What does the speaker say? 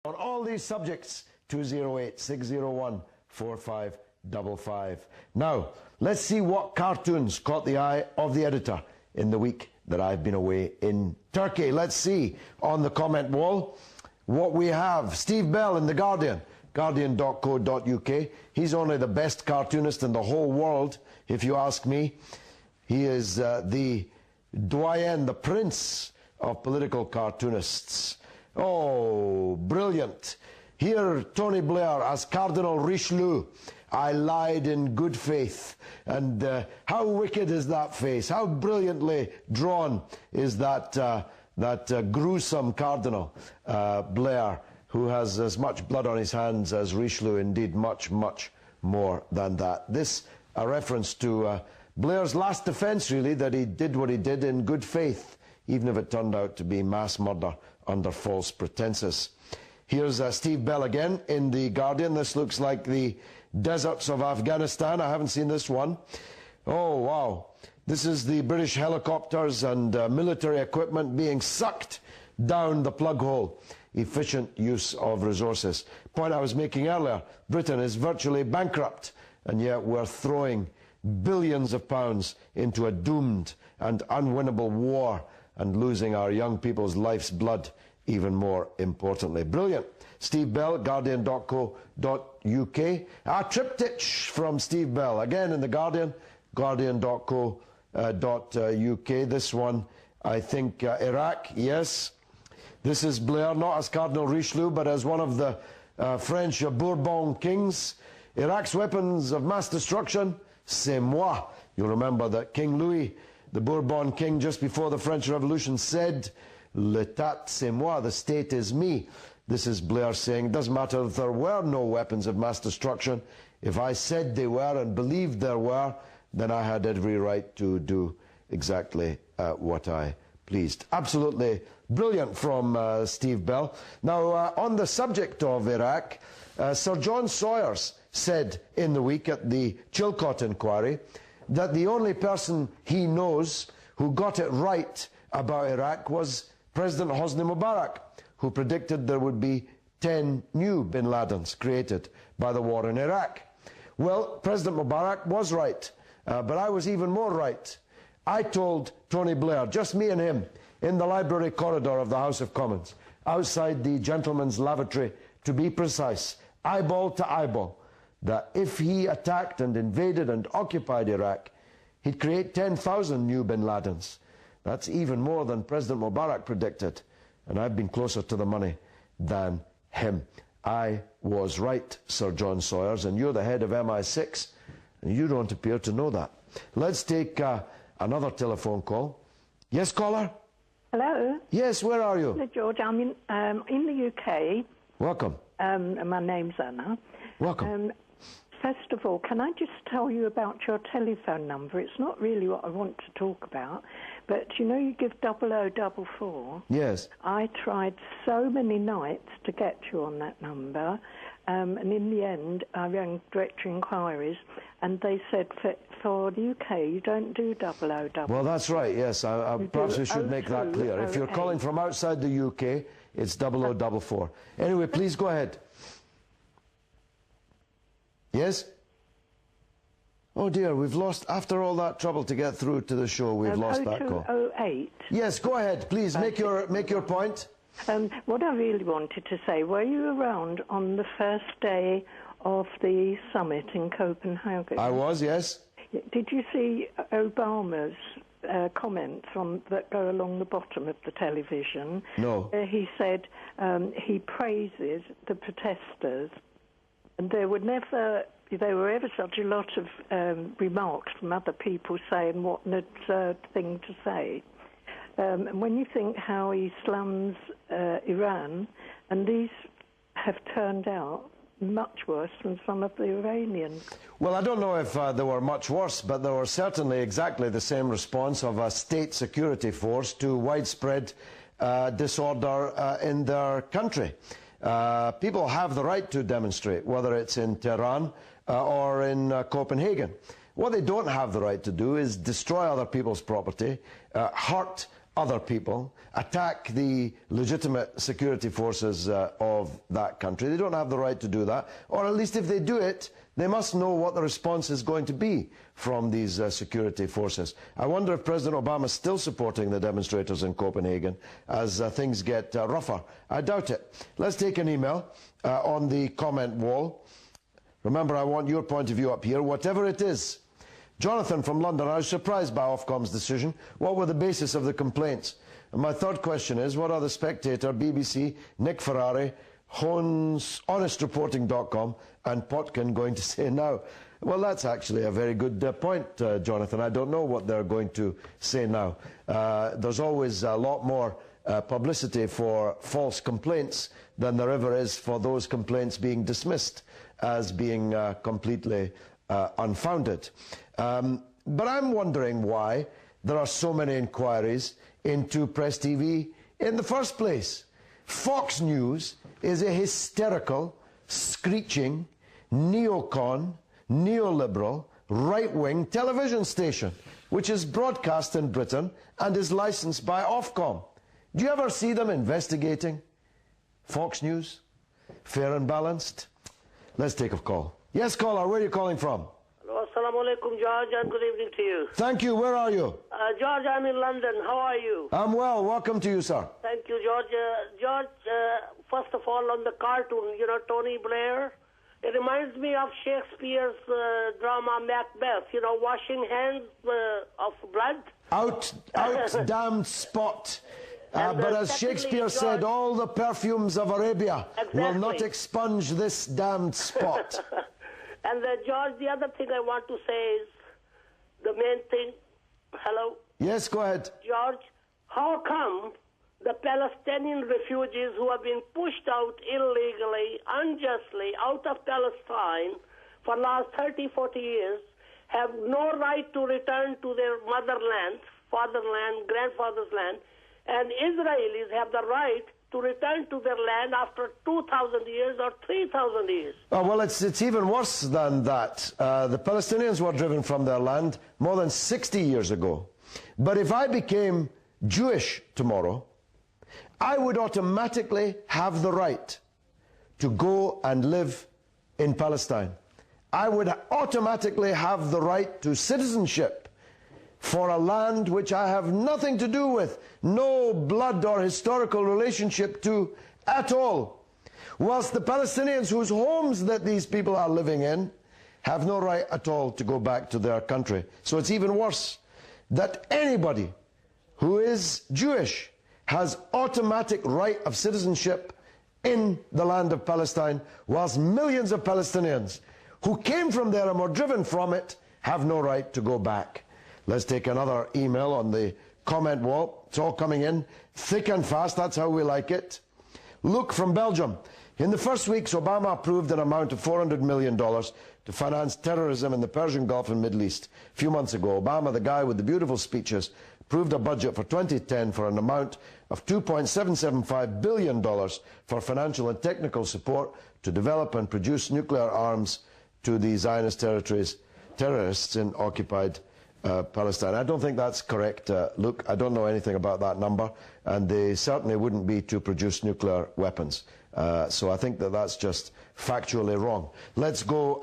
On all these subjects, 208-601-4555. Now, let's see what cartoons caught the eye of the editor in the week that I've been away in Turkey. Let's see on the comment wall what we have. Steve Bell in The Guardian, guardian.co.uk. He's only the best cartoonist in the whole world, if you ask me. He is the doyen, the prince of political cartoonists. Oh, brilliant. Here, Tony Blair as Cardinal Richelieu. I lied in good faith. And how wicked is that face? How brilliantly drawn is that, gruesome Cardinal Blair, who has as much blood on his hands as Richelieu, indeed much, much more than that. This a reference to Blair's last defence, really, that he did what he did in good faith, even if it turned out to be mass murder under false pretenses. Here's Steve Bell again in The Guardian. This looks like the deserts of Afghanistan. I haven't seen this one. Oh, wow. This is the British helicopters and military equipment being sucked down the plug hole. Efficient use of resources. Point I was making earlier, Britain is virtually bankrupt, and yet we're throwing billions of pounds into a doomed and unwinnable war and losing our young people's life's blood, even more importantly. Brilliant. Steve Bell, guardian.co.uk. A triptych from Steve Bell, again in The Guardian, guardian.co.uk. This one, I think, Iraq, yes. This is Blair, not as Cardinal Richelieu, but as one of the French Bourbon kings. Iraq's weapons of mass destruction, c'est moi. You'll remember that King Louis, the Bourbon king, just before the French Revolution, said, "L'État, c'est moi," the state is me. This is Blair saying, it doesn't matter if there were no weapons of mass destruction. If I said they were and believed there were, then I had every right to do exactly what I pleased. Absolutely brilliant from Steve Bell. Now, on the subject of Iraq, Sir John Sawyers said in the week at the Chilcot inquiry that the only person he knows who got it right about Iraq was President Hosni Mubarak, who predicted there would be 10 new bin Ladens created by the war in Iraq. Well, President Mubarak was right, but I was even more right. I told Tony Blair, just me and him, in the library corridor of the House of Commons, outside the gentleman's lavatory, to be precise, eyeball to eyeball, that if he attacked and invaded and occupied Iraq, he'd create 10,000 new bin Ladens. That's even more than President Mubarak predicted, and I've been closer to the money than him. I was right, Sir John Sawyers, and you're the head of MI6, and you don't appear to know that. Let's take another telephone call. Yes, caller? Hello? Yes, where are you? Hello, George. I'm in the UK. Welcome. And my name's Anna. Welcome. First of all, can I just tell you about your telephone number? It's not really what I want to talk about, but you know you give 0044? Yes. I tried so many nights to get you on that number, and in the end I rang Directory Inquiries, and they said for the UK you don't do 0044. Well, that's right, yes. I perhaps we should make that clear. If you're calling from outside the UK, it's 0044. Anyway, please go ahead. Yes? Oh dear, we've lost, after all that trouble to get through to the show, we've lost that call. 0208. Yes, go ahead, please, make your point. What I really wanted to say, were you around on the first day of the summit in Copenhagen? I was, yes. Did you see Obama's comments that go along the bottom of the television? No. He said he praises the protesters. And there were ever such a lot of remarks from other people saying what an absurd thing to say. And when you think how he slams Iran, and these have turned out much worse than some of the Iranians. Well, I don't know if they were much worse, but they were certainly exactly the same response of a state security force to widespread disorder in their country. People have the right to demonstrate, whether it's in Tehran or in Copenhagen. What they don't have the right to do is destroy other people's property, hurt other people, attack the legitimate security forces of that country. They don't have the right to do that, or at least if they do it, they must know what the response is going to be from these security forces. I wonder if President Obama is still supporting the demonstrators in Copenhagen as things get rougher. I doubt it. Let's take an email on the comment wall. Remember, I want your point of view up here, whatever it is. Jonathan from London, I was surprised by Ofcom's decision. What were the basis of the complaints? And my third question is, what are the Spectator, BBC, Nick Ferrari, HonestReporting.com and Potkin going to say now? Well, that's actually a very good point, Jonathan. I don't know what they're going to say now. There's always a lot more publicity for false complaints than there ever is for those complaints being dismissed as being completely unfounded. But I'm wondering why there are so many inquiries into Press TV in the first place. Fox News is a hysterical, screeching, neocon, neoliberal, right-wing television station, which is broadcast in Britain and is licensed by Ofcom. Do you ever see them investigating Fox News? Fair and balanced? Let's take a call. Yes, caller, where are you calling from? Hello, assalamu alaikum, George, and good evening to you. Thank you. Where are you? George, I'm in London. How are you? I'm well. Welcome to you, sir. Thank you, George. George, first of all, on the cartoon, you know, Tony Blair, it reminds me of Shakespeare's drama Macbeth, you know, washing hands of blood. Out damned spot. But as Shakespeare George, said, all the perfumes of Arabia will Exactly. not expunge this damned spot. And George, the other thing I want to say is the main thing. Hello? Yes, go ahead. George, how come the Palestinian refugees who have been pushed out illegally, unjustly, out of Palestine for the last 30, 40 years have no right to return to their motherland, fatherland, grandfather's land, and Israelis have the right to return to their land after 2,000 years or 3,000 years? Well, it's even worse than that. The Palestinians were driven from their land more than 60 years ago. But if I became Jewish tomorrow, I would automatically have the right to go and live in Palestine. I would automatically have the right to citizenship for a land which I have nothing to do with, no blood or historical relationship to at all. Whilst the Palestinians whose homes that these people are living in have no right at all to go back to their country. So it's even worse that anybody who is Jewish has automatic right of citizenship in the land of Palestine, whilst millions of Palestinians who came from there and were driven from it have no right to go back. Let's take another email on the comment wall. It's all coming in thick and fast. That's how we like it. Luke from Belgium. In the first weeks, Obama approved an amount of $400 million to finance terrorism in the Persian Gulf and Middle East. A few months ago, Obama, the guy with the beautiful speeches, approved a budget for 2010 for an amount of $2.775 billion for financial and technical support to develop and produce nuclear arms to the Zionist terrorists in occupied Palestine. I don't think that's correct, Luke. I don't know anything about that number, and they certainly wouldn't be to produce nuclear weapons. So I think that that's just factually wrong. Let's go.